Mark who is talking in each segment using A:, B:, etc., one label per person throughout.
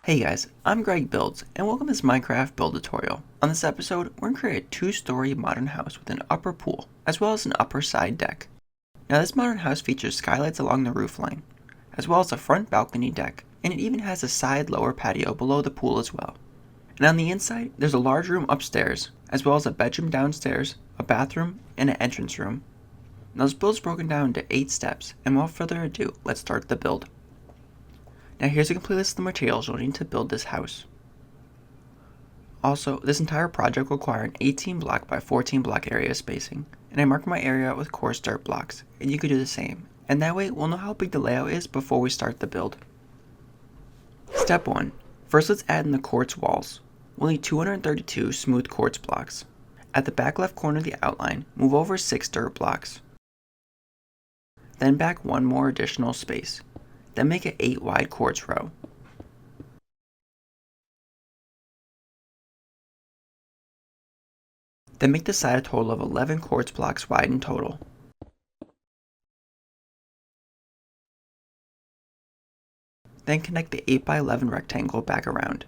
A: Hey guys, I'm Greg Builds, and welcome to this Minecraft build tutorial. On this episode, we're going to create a two-story modern house with an upper pool, as well as an upper side deck. Now this modern house features skylights along the roofline, as well as a front balcony deck, and it even has a side lower patio below the pool as well. And on the inside, there's a large room upstairs, as well as a bedroom downstairs, a bathroom, and an entrance room. Now this build is broken down into 8 steps, and without further ado, let's start the build. Now here's a complete list of the materials you'll need to build this house. Also, this entire project will require an 18 block by 14 block area spacing, and I marked my area with coarse dirt blocks, and you could do the same, and that way we'll know how big the layout is before we start the build. Step 1. First let's add in the quartz walls. We'll need 232 smooth quartz blocks. At the back left corner of the outline, move over 6 dirt blocks. Then back 1 more additional space. Then make an 8 wide quartz row. Then make the side a total of 11 quartz blocks wide in total. Then connect the 8 by 11 rectangle back around.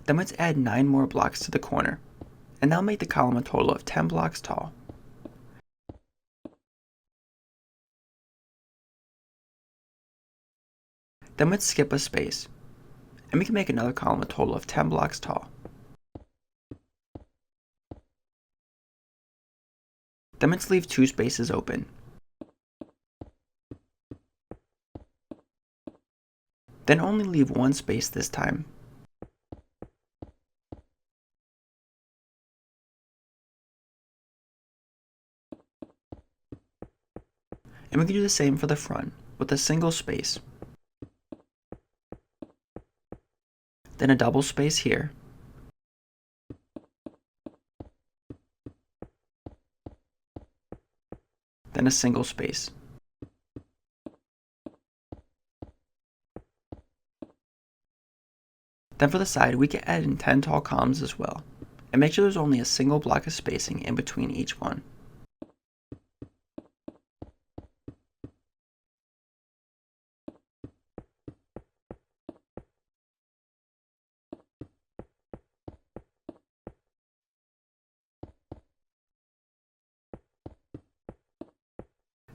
A: Then let's add 9 more blocks to the corner, and that'll make the column a total of 10 blocks tall. Then let's skip a space, and we can make another column a total of 10 blocks tall. Then let's leave 2 spaces open. Then only leave 1 space this time. And we can do the same for the front, with a single space. Then a double space here. Then a single space. Then for the side, we can add in 10 tall columns as well, and make sure there's only a single block of spacing in between each one.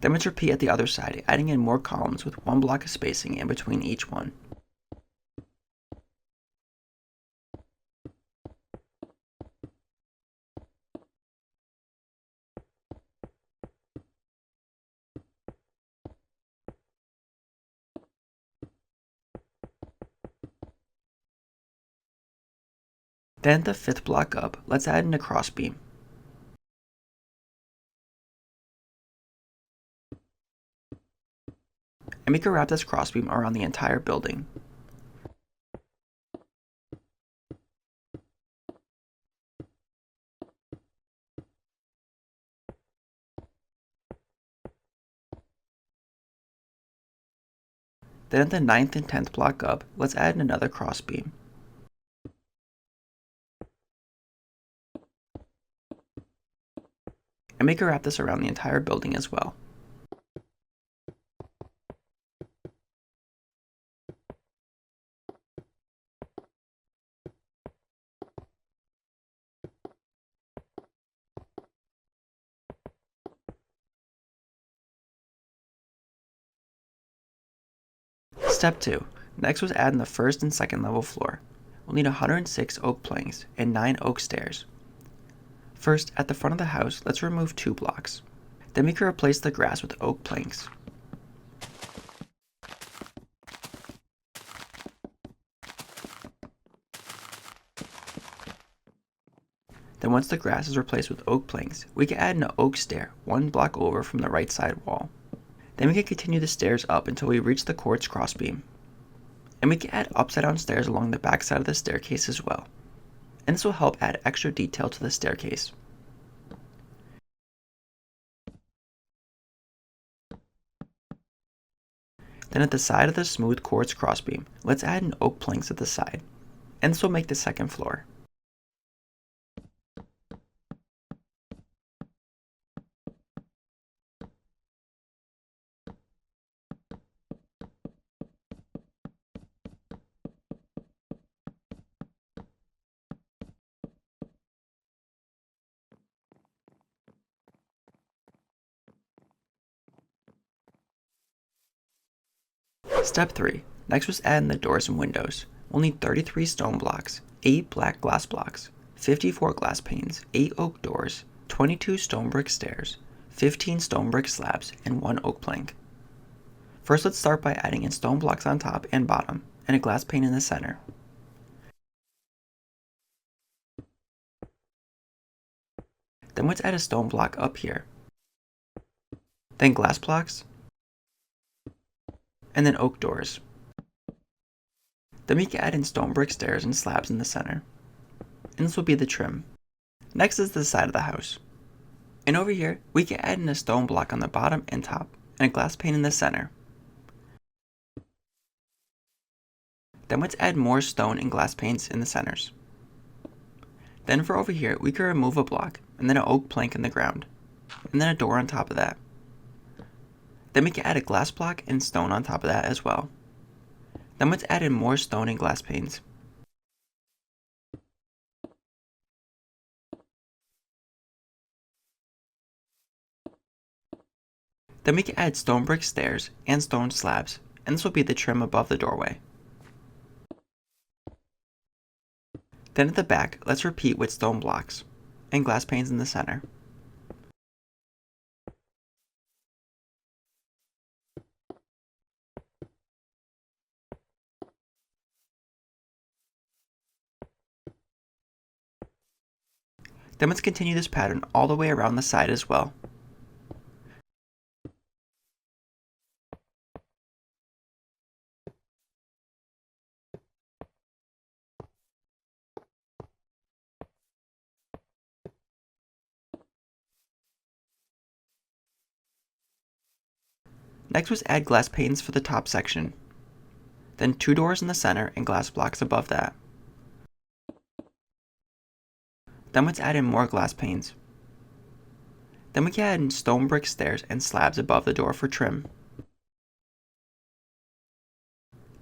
A: Then let's repeat at the other side, adding in more columns with 1 block of spacing in between each one. Then the 5th block up, let's add in a crossbeam. And we can wrap this crossbeam around the entire building. Then at the 9th and 10th block up, let's add in another crossbeam. And we can wrap this around the entire building as well. Step 2. Next was add in the 1st and 2nd level floor. We'll need 106 oak planks and 9 oak stairs. First, at the front of the house, let's remove 2 blocks. Then we can replace the grass with oak planks. Then once the grass is replaced with oak planks, we can add an oak stair 1 block over from the right side wall. Then we can continue the stairs up until we reach the quartz crossbeam. And we can add upside down stairs along the back side of the staircase as well. And this will help add extra detail to the staircase. Then at the side of the smooth quartz crossbeam, let's add in oak planks at the side. And this will make the 2nd floor. Step 3. Next was add in the doors and windows. We'll need 33 stone blocks, 8 black glass blocks, 54 glass panes, 8 oak doors, 22 stone brick stairs, 15 stone brick slabs, and 1 oak plank. First, let's start by adding in stone blocks on top and bottom, and a glass pane in the center. Then let's add a stone block up here. Then glass blocks, and then oak doors. Then we can add in stone brick stairs and slabs in the center. And this will be the trim. Next is the side of the house. And over here, we can add in a stone block on the bottom and top, and a glass pane in the center. Then let's add more stone and glass panes in the centers. Then for over here, we can remove a block, and then an oak plank in the ground, and then a door on top of that. Then we can add a glass block and stone on top of that as well. Then let's add in more stone and glass panes. Then we can add stone brick stairs and stone slabs, and this will be the trim above the doorway. Then at the back, let's repeat with stone blocks and glass panes in the center. Then let's continue this pattern all the way around the side as well. Next was add glass panes for the top section. Then 2 doors in the center and glass blocks above that. Then let's add in more glass panes. Then we can add in stone brick stairs and slabs above the door for trim.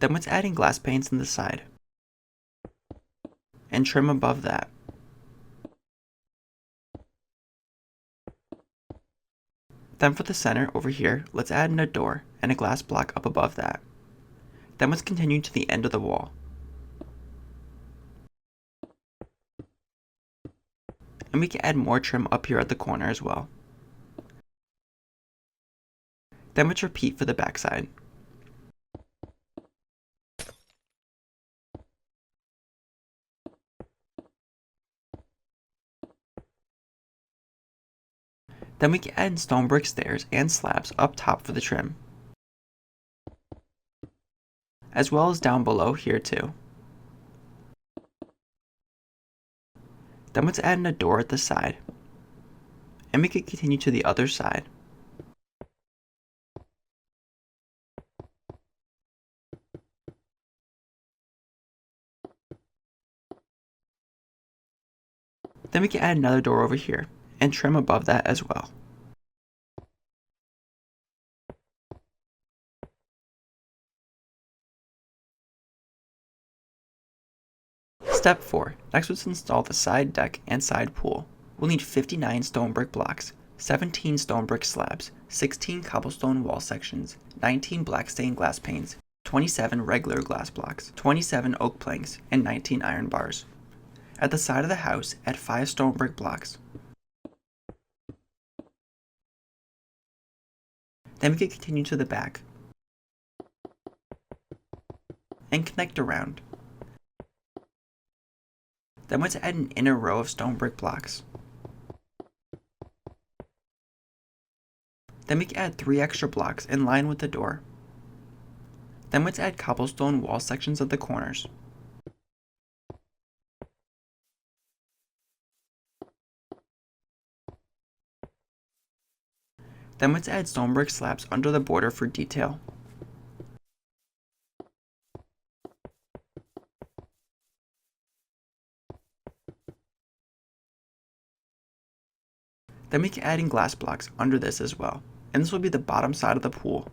A: Then let's add in glass panes in the side. And trim above that. Then for the center over here, let's add in a door and a glass block up above that. Then let's continue to the end of the wall. And we can add more trim up here at the corner as well. Then let's repeat for the back side. Then we can add in stone brick stairs and slabs up top for the trim, as well as down below here too. Then let's add in a door at the side, and we can continue to the other side. Then we can add another door over here, and trim above that as well. Step 4. Next, let's install the side deck and side pool. We'll need 59 stone brick blocks, 17 stone brick slabs, 16 cobblestone wall sections, 19 black stained glass panes, 27 regular glass blocks, 27 oak planks, and 19 iron bars. At the side of the house, add 5 stone brick blocks. Then we can continue to the back and connect around. Then let's add an inner row of stone brick blocks. Then we can add 3 extra blocks in line with the door. Then let's add cobblestone wall sections at the corners. Then let's add stone brick slabs under the border for detail. Then we can add in glass blocks under this as well, and this will be the bottom side of the pool.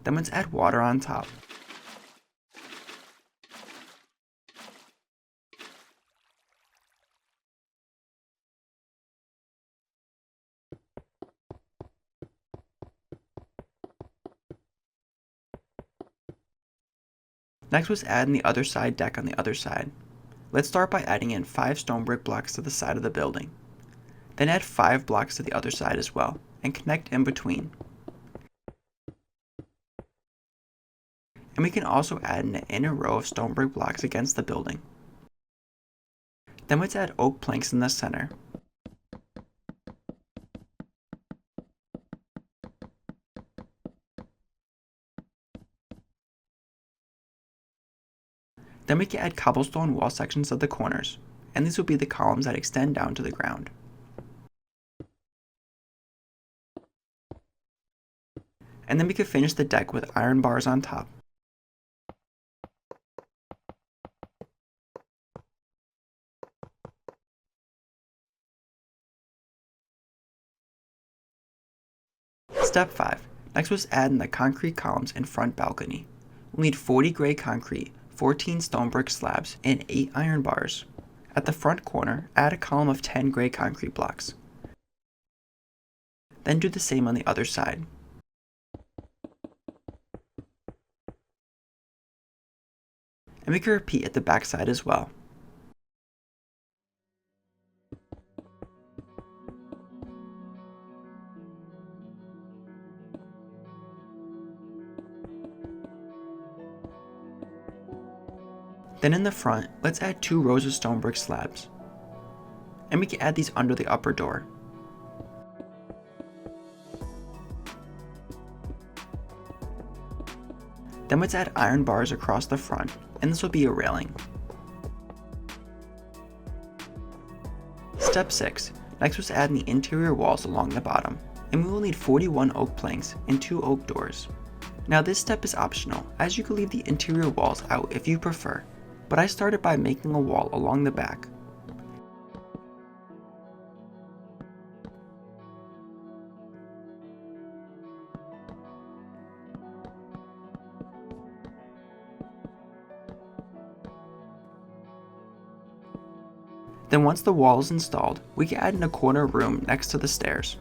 A: Then let's add water on top. Next was adding the other side deck on the other side. Let's start by adding in 5 stone brick blocks to the side of the building. Then add 5 blocks to the other side as well, and connect in between. And we can also add an inner row of stone brick blocks against the building. Then let's add oak planks in the center. Then we can add cobblestone wall sections at the corners, and these will be the columns that extend down to the ground. And then we can finish the deck with iron bars on top. Step 5. Next was adding the concrete columns in front balcony. We'll need 40 gray concrete, 14 stone brick slabs, and 8 iron bars. At the front corner, add a column of 10 gray concrete blocks. Then do the same on the other side. And we can repeat at the back side as well. Then in the front, let's add 2 rows of stone brick slabs. And we can add these under the upper door. Then let's add iron bars across the front, and this will be a railing. Step 6. Next was adding the interior walls along the bottom, and we will need 41 oak planks and 2 oak doors. Now this step is optional, as you can leave the interior walls out if you prefer, but I started by making a wall along the back. Then once the wall is installed, we can add in a corner room next to the stairs.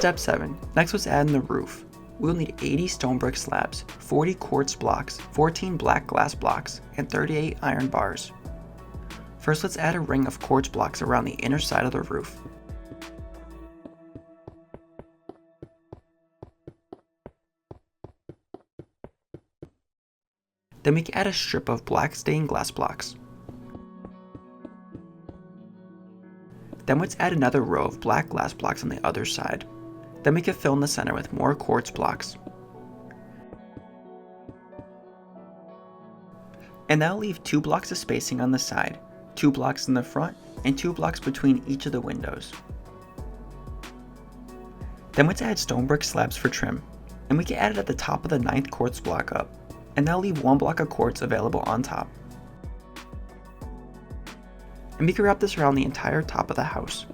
A: Step 7. Next was adding the roof. We'll need 80 stone brick slabs, 40 quartz blocks, 14 black glass blocks, and 38 iron bars. First, let's add a ring of quartz blocks around the inner side of the roof. Then we can add a strip of black stained glass blocks. Then let's add another row of black glass blocks on the other side. Then we can fill in the center with more quartz blocks. And that'll leave 2 blocks of spacing on the side, 2 blocks in the front, and 2 blocks between each of the windows. Then let's add stone brick slabs for trim, and we can add it at the top of the 9th quartz block up, and that'll leave 1 block of quartz available on top. And we can wrap this around the entire top of the house.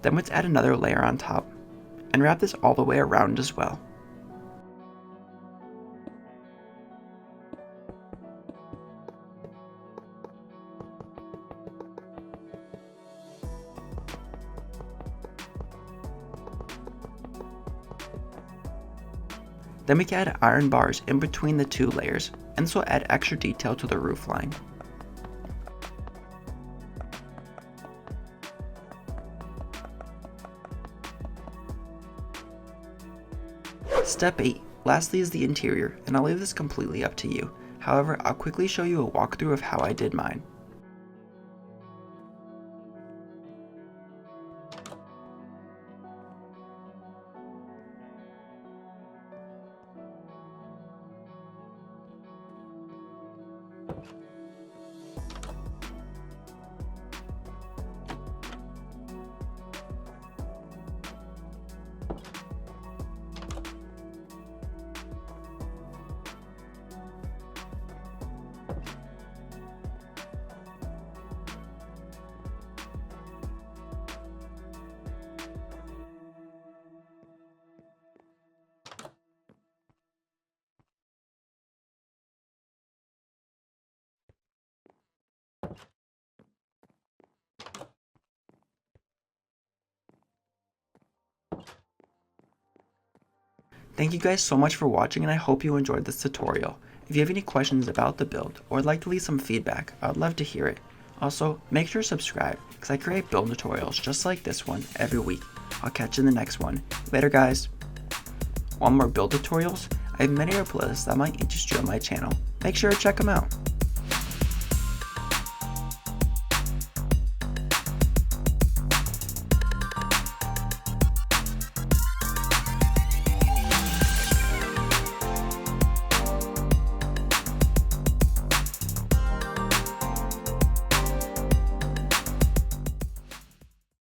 A: Then let's add another layer on top, and wrap this all the way around as well. Then we can add iron bars in between the 2 layers, and this will add extra detail to the roof line. Step 8. Lastly is the interior, and I'll leave this completely up to you. However, I'll quickly show you a walkthrough of how I did mine. Thank you guys so much for watching, and I hope you enjoyed this tutorial. If you have any questions about the build or would like to leave some feedback, I would love to hear it. Also, make sure to subscribe because I create build tutorials just like this one every week. I'll catch you in the next one. Later guys! Want more build tutorials? I have many other playlists that might interest you on my channel. Make sure to check them out.